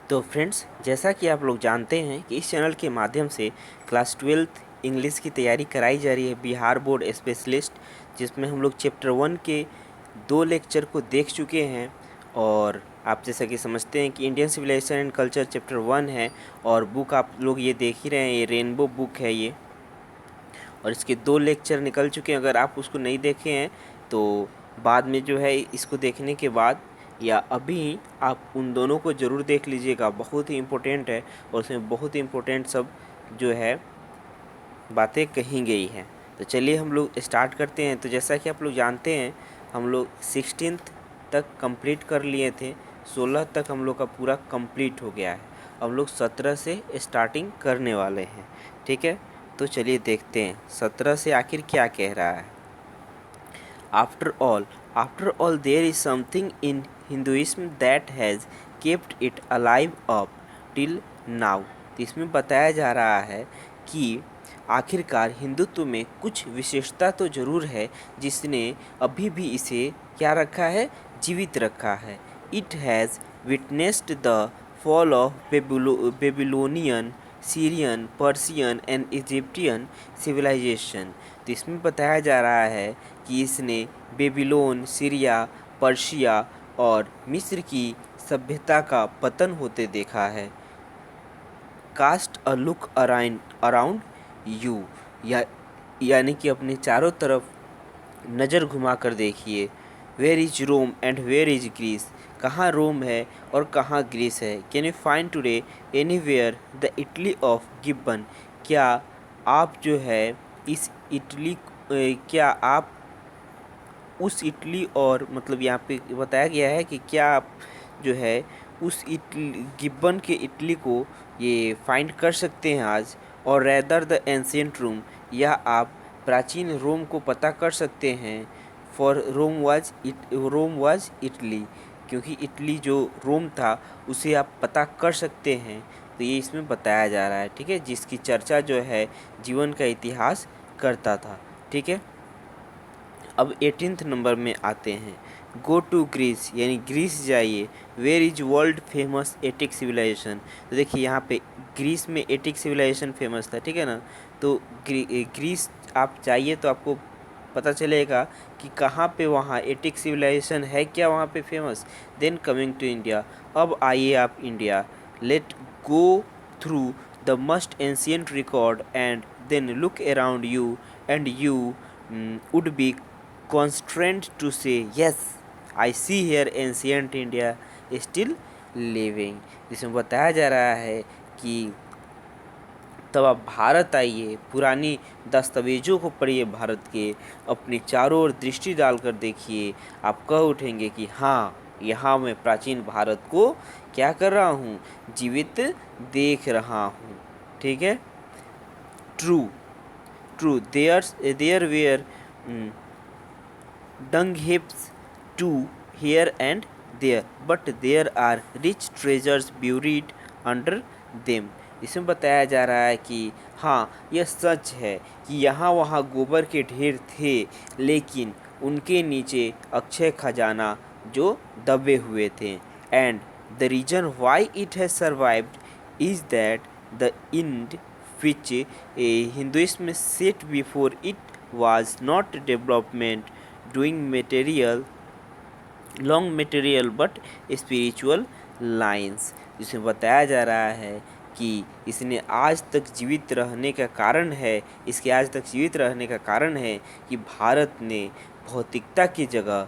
तो फ्रेंड्स, जैसा कि आप लोग जानते हैं कि इस चैनल के माध्यम से क्लास 12th इंग्लिश की तैयारी कराई जा रही है बिहार बोर्ड स्पेशलिस्ट, जिसमें हम लोग चैप्टर 1 के 2 लेक्चर को देख चुके हैं। और आप जैसा कि समझते हैं कि Indian civilisation and culture chapter 1 है और बुक आप लोग ये देख ही रहे हैं, ये रेनबो बुक है ये, और इसके 2 लेक्चर निकल चुके हैं। अगर आप उसको नहीं देखे हैं तो बाद में जो है इसको देखने के बाद या अभी आप उन दोनों को ज़रूर देख लीजिएगा, बहुत ही इम्पोर्टेंट है और उसमें बहुत ही इम्पोर्टेंट सब जो है बातें कही गई हैं। तो चलिए हम लोग स्टार्ट करते हैं। तो जैसा कि आप लोग जानते हैं, हम लोग 16th तक कंप्लीट कर लिए थे, 16 तक हम लोग का पूरा कंप्लीट हो गया है। हम लोग 17 से स्टार्टिंग करने वाले हैं, ठीक है। तो चलिए देखते हैं 17 से आखिर क्या कह रहा है। After all, there is something in Hinduism that has kept it alive up till now। तो इसमें बताया जा रहा है कि आखिरकार हिंदुत्व में कुछ विशेषता तो ज़रूर है जिसने अभी भी इसे क्या रखा है, जीवित रखा है। It has witnessed the fall of Babylonian, Syrian, Persian and Egyptian civilisation. तो इसमें बताया जा रहा है कि इसने बेबीलोन, सीरिया, पर्शिया और मिस्र की सभ्यता का पतन होते देखा है। Cast a look around you, यानी कि अपने चारों तरफ नज़र घुमा कर देखिए। Where is Rome and where is Greece, कहाँ रोम है और कहाँ ग्रीस है। Can you find today anywhere the Italy of Gibbon, क्या आप जो है इस इटली क्या आप उस इटली, और मतलब यहाँ पे बताया गया है कि क्या आप जो है उस इटली गिब्बन के इटली को ये फाइंड कर सकते हैं आज, और रैदर द एंशियंट रोम, या आप प्राचीन रोम को पता कर सकते हैं। फॉर रोम वाज इटली, क्योंकि इटली जो रोम था उसे आप पता कर सकते हैं। तो ये इसमें बताया जा रहा है, ठीक है, जिसकी चर्चा जो है जीवन का इतिहास करता था, ठीक है। अब 18th नंबर में आते हैं। गो टू ग्रीस, यानी ग्रीस जाइए। Where is world famous Attic civilisation. तो देखिए यहाँ पे ग्रीस में एटिक सिविलाइजेशन फेमस था, ठीक है ना। तो ग्रीस आप जाइए तो आपको पता चलेगा कि कहाँ पे वहाँ एटिक सिविलाइजेशन है, क्या वहाँ पे famous. Then coming to India, अब आइए आप India. Let go through the must ancient record and then look around you and you would be constrained to say, yes, I see here ancient India still living। जिसमें बताया जा रहा है कि तब आप भारत आइए, पुरानी दस्तावेजों को पढ़िए भारत के, अपने चारों ओर दृष्टि डालकर देखिए, आप कह उठेंगे कि हाँ, यहाँ मैं प्राचीन भारत को क्या कर रहा हूँ, जीवित देख रहा हूँ, ठीक है। True there were dung heaps too here and there, but there are rich treasures buried under them। इसमें बताया जा रहा है कि हाँ, यह सच है कि यहाँ वहाँ गोबर के ढेर थे, लेकिन उनके नीचे अक्षय खजाना जो दबे हुए थे। And the reason why it has survived is that the end which Hinduism set before it was not development doing long material but spiritual lines। जिसमें बताया जा रहा है कि इसने आज तक जीवित रहने का कारण है, इसके आज तक जीवित रहने का कारण है कि भारत ने भौतिकता की जगह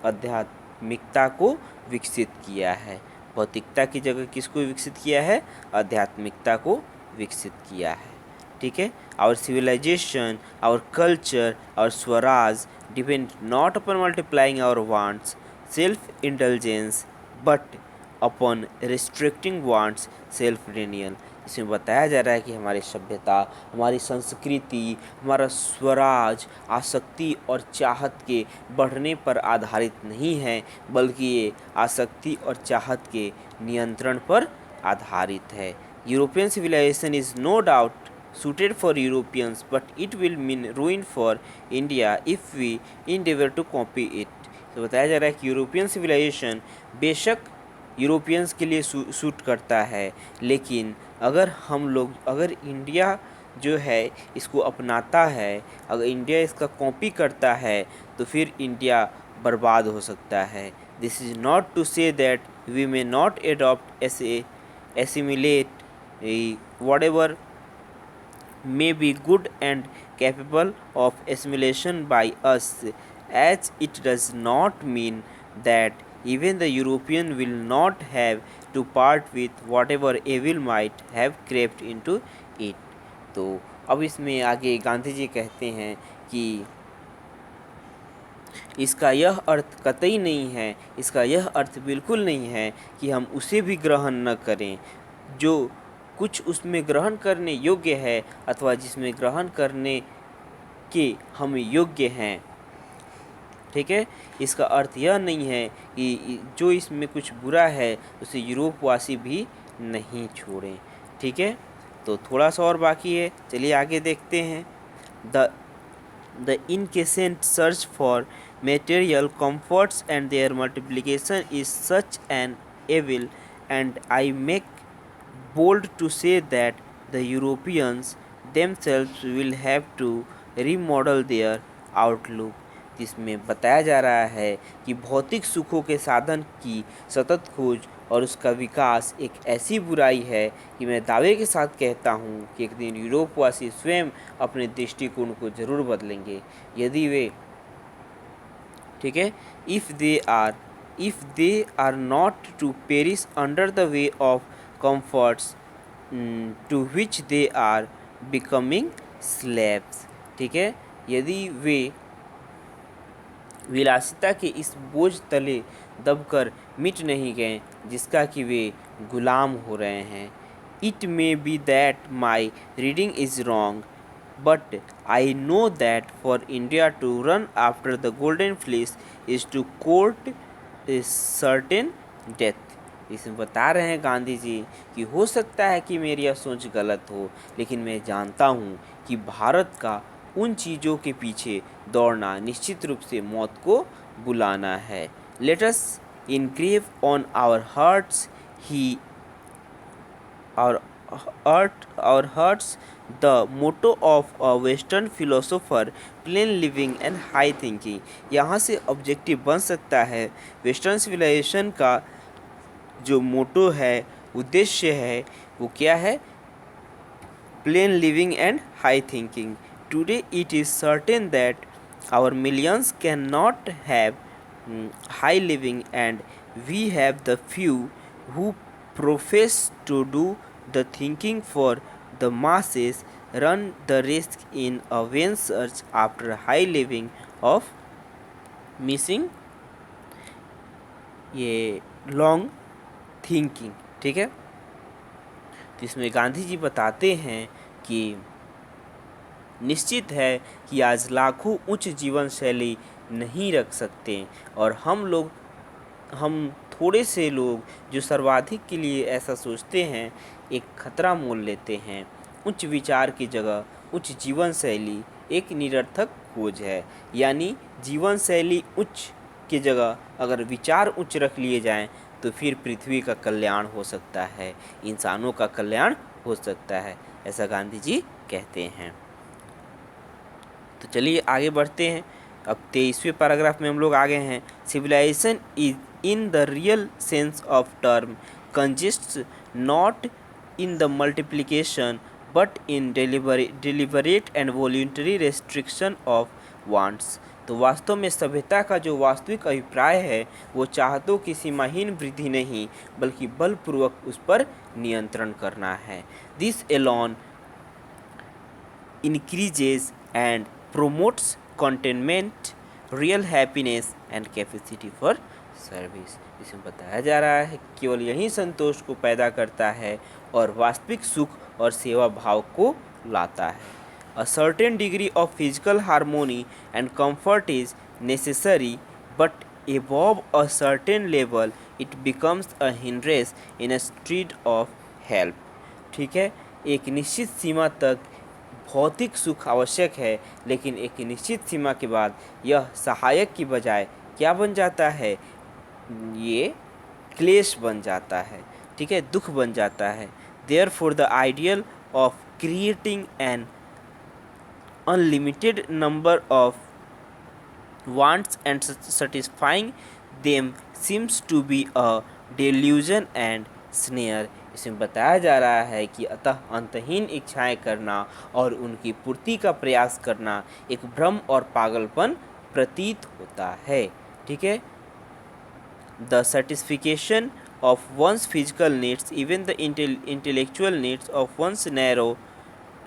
आध्यात्मिकता को विकसित किया है। भौतिकता की जगह किसको विकसित किया है, आध्यात्मिकता को विकसित किया है, ठीक है। Our civilisation, our culture, our swaraj depend not upon multiplying our wants self intelligence but upon restricting wants self renewal. इसमें बताया जा रहा है कि हमारी सभ्यता, हमारी संस्कृति, हमारा स्वराज आसक्ति और चाहत के बढ़ने पर आधारित नहीं है, बल्कि ये आसक्ति और चाहत के नियंत्रण पर आधारित है। European civilisation is no doubt suited for Europeans, but it will mean ruin for India if we endeavor to copy it। तो बताया जा रहा है कि यूरोपियन सिविलाइजेशन बेशक यूरोपियंस के लिए सूट करता है, लेकिन अगर इंडिया जो है इसको अपनाता है, अगर इंडिया इसका कॉपी करता है, तो फिर इंडिया बर्बाद हो सकता है। This is not to say that we may not adopt assimilate whatever may be good and capable of assimilation by us, as it does not mean that even the European will not have to part with whatever evil might have crept into it. तो अब इसमें आगे गांधी जी कहते हैं कि इसका यह अर्थ कतई नहीं है, इसका यह अर्थ बिल्कुल नहीं है कि हम उसे भी ग्रहण न करें जो कुछ उसमें ग्रहण करने योग्य है अथवा जिसमें ग्रहण करने के हम योग्य हैं। ठीक है, इसका अर्थ यह नहीं है कि जो इसमें कुछ बुरा है उसे यूरोपवासी भी नहीं छोड़ें। ठीक है, तो थोड़ा सा और बाकी है, चलिए आगे देखते हैं। The incessant search for material comforts and their multiplication is such an evil, and I make bold to say that the Europeans themselves will have to remodel their outlook. इसमें बताया जा रहा है कि भौतिक सुखों के साधन की सतत खोज और उसका विकास एक ऐसी बुराई है कि मैं दावे के साथ कहता हूँ कि एक दिन यूरोपवासी स्वयं अपने दृष्टिकोण को जरूर बदलेंगे यदि वे, ठीक है, if they are not to perish under the weight of comforts to which they are becoming slaves. ठीक है, यदि वे विलासिता के इस बोझ तले दबकर मिट नहीं गए जिसका कि वे गुलाम हो रहे हैं। It may be that my reading is wrong, but I know that for India to run after the golden fleece is to court a certain death. इसमें बता रहे हैं गांधी जी कि हो सकता है कि मेरी यह सोच गलत हो, लेकिन मैं जानता हूँ कि भारत का उन चीज़ों के पीछे दौड़ना निश्चित रूप से मौत को बुलाना है। Let us engrave on our hearts ही our hearts the motto of a western philosopher, plain living and high thinking। यहाँ से ऑब्जेक्टिव बन सकता है वेस्टर्न सिविलाइजेशन का जो मोटो है, उद्देश्य है, वो क्या है? Plain living and high thinking. Today it is certain that our millions can not have high living and we have the few who profess to do the thinking for the masses run the risk in a vain search after high living of missing ये long thinking. ठीक है, तो इसमें गांधी जी बताते हैं कि निश्चित है कि आज लाखों उच्च जीवन शैली नहीं रख सकते और हम थोड़े से लोग जो सर्वाधिक के लिए ऐसा सोचते हैं एक खतरा मोल लेते हैं। उच्च विचार की जगह उच्च जीवन शैली एक निरर्थक खोज है, यानी जीवन शैली उच्च की जगह अगर विचार उच्च रख लिए जाएं तो फिर पृथ्वी का कल्याण हो सकता है, इंसानों का कल्याण हो सकता है, ऐसा गांधी जी कहते हैं। तो चलिए आगे बढ़ते हैं। अब 23वें पैराग्राफ में हम लोग आगे हैं। Civilisation is in the real sense of term consists not in the multiplication but in deliberate and voluntary restriction of wants. तो वास्तव में सभ्यता का जो वास्तविक अभिप्राय है वो चाहतों की सीमाहीन वृद्धि नहीं बल्कि बलपूर्वक उस पर नियंत्रण करना है। This alone increases and promotes contentment, real happiness and capacity for service. इसमें बताया जा रहा है केवल यही संतोष को पैदा करता है और वास्तविक सुख और सेवा भाव को लाता है। A certain degree of physical harmony and comfort is necessary, but above a certain level it becomes a hindrance instead of help। ठीक है, एक निश्चित सीमा तक भौतिक सुख आवश्यक है, लेकिन एक निश्चित सीमा के बाद यह सहायक की बजाय क्या बन जाता है? ये क्लेश बन जाता है, ठीक है, दुख बन जाता है। Therefore the ideal of creating an unlimited number of wants and satisfying them seems to be a delusion and snare। इसमें बताया जा रहा है कि अतः अंतहीन इच्छाएं करना और उनकी पूर्ति का प्रयास करना एक भ्रम और पागलपन प्रतीत होता है, ठीक है। The satisfaction of one's physical needs, even the intellectual needs of one's narrow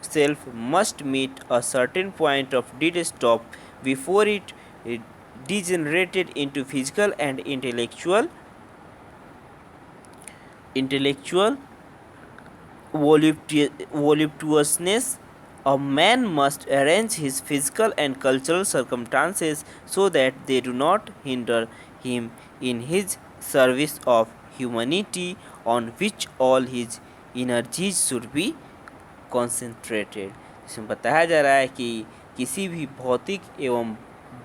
self, must meet a certain point of dead stop before it degenerated into physical and intellectual voluptuousness. A man must arrange his physical and cultural circumstances so that they do not hinder him in his service of humanity, on which all his energies should be concentrated। इसमें बताया जा रहा है कि किसी भी भौतिक एवं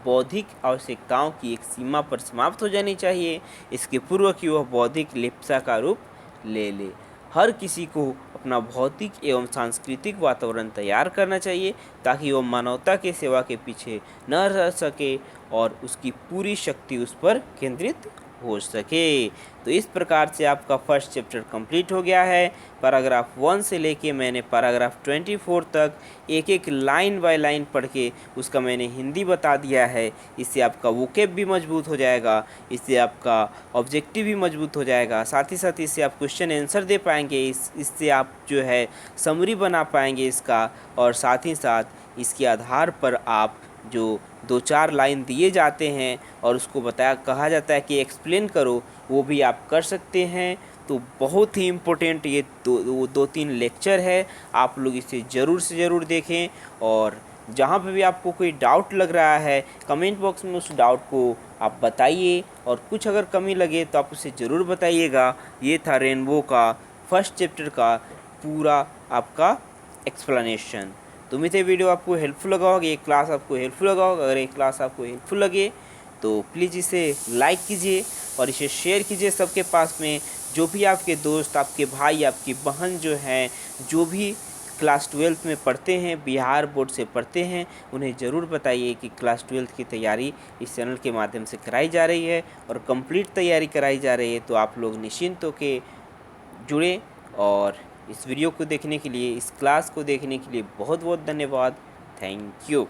बौद्धिक आवश्यकताओं की एक सीमा पर समाप्त हो जानी चाहिए, इसके पूर्व कि वह बौद्धिक लिप्सा का रूप ले ले। हर किसी को अपना भौतिक एवं सांस्कृतिक वातावरण तैयार करना चाहिए ताकि वह मानवता के सेवा के पीछे न रह सके और उसकी पूरी शक्ति उस पर केंद्रित हो सके। तो इस प्रकार से आपका फर्स्ट चैप्टर कंप्लीट हो गया है। पैराग्राफ 1 से लेके मैंने पैराग्राफ 24 तक एक एक लाइन बाय लाइन पढ़ के उसका मैंने हिंदी बता दिया है। इससे आपका वोकेब भी मजबूत हो जाएगा, इससे आपका ऑब्जेक्टिव भी मजबूत हो जाएगा, साथ ही साथ इससे आप क्वेश्चन आंसर दे पाएंगे, इससे आप जो है समरी बना पाएंगे इसका, और साथ ही साथ इसके आधार पर आप जो 2-4 लाइन दिए जाते हैं और उसको कहा जाता है कि एक्सप्लेन करो, वो भी आप कर सकते हैं। तो बहुत ही इम्पोर्टेंट ये 2-3 लेक्चर है, आप लोग इसे ज़रूर से ज़रूर देखें। और जहाँ पे भी आपको कोई डाउट लग रहा है कमेंट बॉक्स में उस डाउट को आप बताइए, और कुछ अगर कमी लगे तो आप उसे ज़रूर बताइएगा। ये था रेनबो का फर्स्ट चैप्टर का पूरा आपका एक्सप्लेनेशन। तो उम्मीद है वीडियो आपको हेल्पफुल लगा होगा, ये क्लास आपको हेल्पफुल लगा होगा। अगर ये क्लास आपको हेल्पफुल लगे तो प्लीज़ इसे लाइक कीजिए और इसे शेयर कीजिए सबके पास में। जो भी आपके दोस्त, आपके भाई, आपकी बहन जो हैं, जो भी क्लास 12th में पढ़ते हैं, बिहार बोर्ड से पढ़ते हैं, उन्हें ज़रूर बताइए कि क्लास 12th की तैयारी इस चैनल के माध्यम से कराई जा रही है और कंप्लीट तैयारी कराई जा रही है। तो आप लोग निश्चिंत होकर जुड़े, और इस वीडियो को देखने के लिए, इस क्लास को देखने के लिए बहुत बहुत धन्यवाद। Thank you.